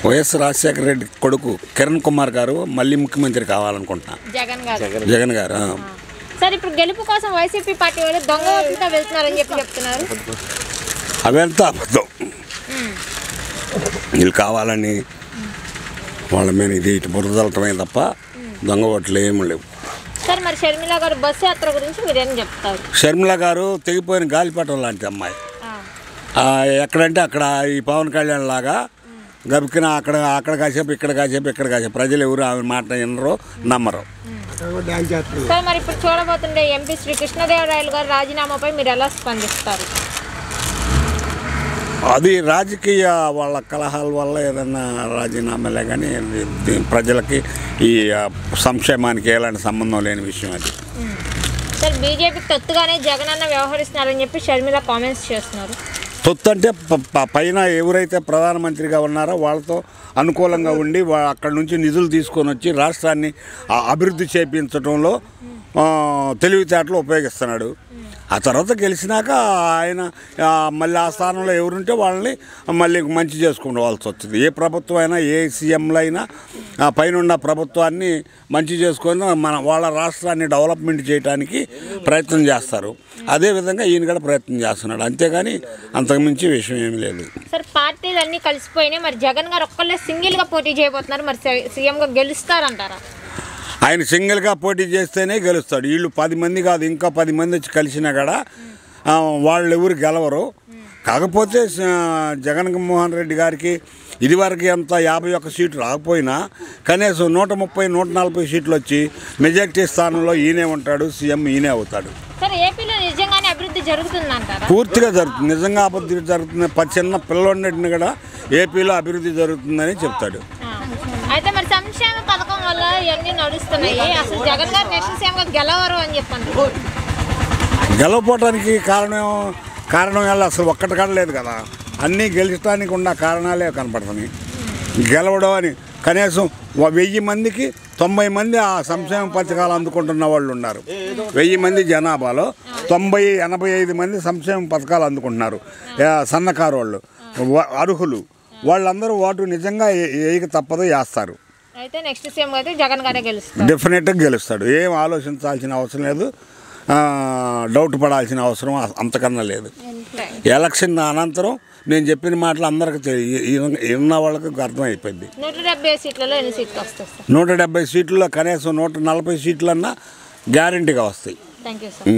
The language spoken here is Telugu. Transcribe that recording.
వైఎస్ రాజశేఖర రెడ్డి కొడుకు కిరణ్ కుమార్ గారు మళ్ళీ ముఖ్యమంత్రి కావాలనుకుంటున్నారు. జగన్ గారు సార్ ఇప్పుడు గెలుపు కోసం వైసీపీ పార్టీ వాళ్ళు దొంగ ఓట్లతో వెళ్తున్నారని చెప్తున్నారు. అవంతా అబద్ధం. వీళ్ళు కావాలని వాళ్ళ మీద ఇది ఇటు బురదలటమే తప్ప దొంగ ఓట్లు ఏమి లేవు. సార్ మరి షర్మిల గారు బస్సు యాత్ర గురించి మీరేం చెప్తారు? షర్మిల గారు తెగిపోయిన గాలిపటం లాంటి అమ్మాయి. ఎక్కడంటే అక్కడ ఈ పవన్ కళ్యాణ్ లాగా గబికిన అక్కడ కాసేపు ఇక్కడ కాసేపు ప్రజలు ఎవరు ఆమె మాట వినరు, నమ్మరు. సార్ మరి ఇప్పుడు చూడబోతుండే ఎంపీ శ్రీ కృష్ణదేవరాయలు గారు రాజీనామాపై మీరు ఎలా స్పందిస్తారు? అది రాజకీయ వాళ్ళ కలహాల వల్ల ఏదన్నా రాజీనామాలే కానీ ప్రజలకి ఈ సంక్షేమానికి ఎలాంటి సంబంధం లేని విషయం అది. సార్ బీజేపీ తొత్తుగానే జగన్ అన్న వ్యవహరిస్తున్నారని చెప్పి షర్మిల కామెంట్స్ చేస్తున్నారు. తొత్తు అంటే పైన ఎవరైతే ప్రధానమంత్రిగా ఉన్నారో వాళ్ళతో అనుకూలంగా ఉండి అక్కడి నుంచి నిధులు తీసుకొని వచ్చి రాష్ట్రాన్ని అభివృద్ధి చేయించడంలో తెలివితేటలు ఉపయోగిస్తున్నాడు. ఆ తర్వాత గెలిచినాక ఆయన మళ్ళీ ఆ స్థానంలో ఎవరుంటే వాళ్ళని మళ్ళీ మంచి చేసుకోవాల్సి వచ్చింది. ఏ ప్రభుత్వం అయినా ఏ సీఎంలు అయినా పైన ఉన్న ప్రభుత్వాన్ని మంచి చేసుకొని వాళ్ళ రాష్ట్రాన్ని డెవలప్మెంట్ చేయడానికి ప్రయత్నం చేస్తారు. అదేవిధంగా ఈయన కూడా ప్రయత్నం చేస్తున్నాడు, అంతేగాని అంతకుమించి విషయం ఏమి లేదు. సార్ పార్టీలు అన్నీ కలిసిపోయినాయి, మరి జగన్ గారు ఒక్కళ్ళే సింగిల్గా పోటీ చేయబోతున్నారు, మరి సీఎంగా గెలుస్తారంటారా? ఆయన సింగిల్గా పోటీ చేస్తేనే గెలుస్తాడు. వీళ్ళు 10 మంది కాదు, ఇంకా 10 మంది వచ్చి కలిసినా కూడా వాళ్ళు ఎవరు గెలవరు. కాకపోతే జగన్మోహన్ రెడ్డి గారికి ఇదివరకు ఎంత 51 సీట్లు రాకపోయినా కనీసం 130, 140 సీట్లు వచ్చి మెజారిటీ స్థానంలో ఈయనే ఉంటాడు, సీఎం ఈయనే అవుతాడు. సార్ ఏపీలో నిజంగానే అభివృద్ధి జరుగుతుందంటారా? పూర్తిగా జరుగుతుంది, నిజంగా అభివృద్ధి జరుగుతుంది. చిన్న పిల్లవాడిని కూడా ఏపీలో అభివృద్ధి జరుగుతుందని చెప్తాడు. అయితే మరి సంక్షేమ పథకం వల్ల ఇవన్నీ నడుస్తున్నాయి, అసలు జగన్ గారు నెక్స్ట్ సీఎంగా గెలవరు అని చెప్పండి. గెలవపోవడానికి కారణం వల్ల అసలు ఒక్కటి కాడలేదు కదా, అన్నీ గెలిచడానికి ఉన్న కారణాలే కనపడుతున్నాయి. గెలవడం అని కనీసం 1000 మందికి 90 మంది ఆ సంక్షేమ పథకాలు అందుకుంటున్న వాళ్ళు ఉన్నారు. 1000 మంది జనాభాలో 85 మంది సంక్షేమ పథకాలు అందుకుంటున్నారు. సన్నకారు వాళ్ళు, అర్హులు, వాళ్ళందరూ ఓటు నిజంగా ఏక తప్పదు వేస్తారు. అయితే నెక్స్ట్ సీఎం అయితే జగన్ గారే గెలుస్తారు, డెఫినెట్గా గెలుస్తాడు. ఏం ఆలోచించాల్సిన అవసరం లేదు, డౌట్ పడాల్సిన అవసరం అంతకన్నా లేదు. ఎలక్షన్ అనంతరం నేను చెప్పిన మాటలు అందరికీ విన్న వాళ్ళకి అర్థమైపోయింది. 170 సీట్లలో ఎన్ని సీట్లు వస్తాయి? 170 సీట్లలో కనీసం 140 సీట్లన్నా గ్యారంటీగా వస్తాయి. Thank you sir.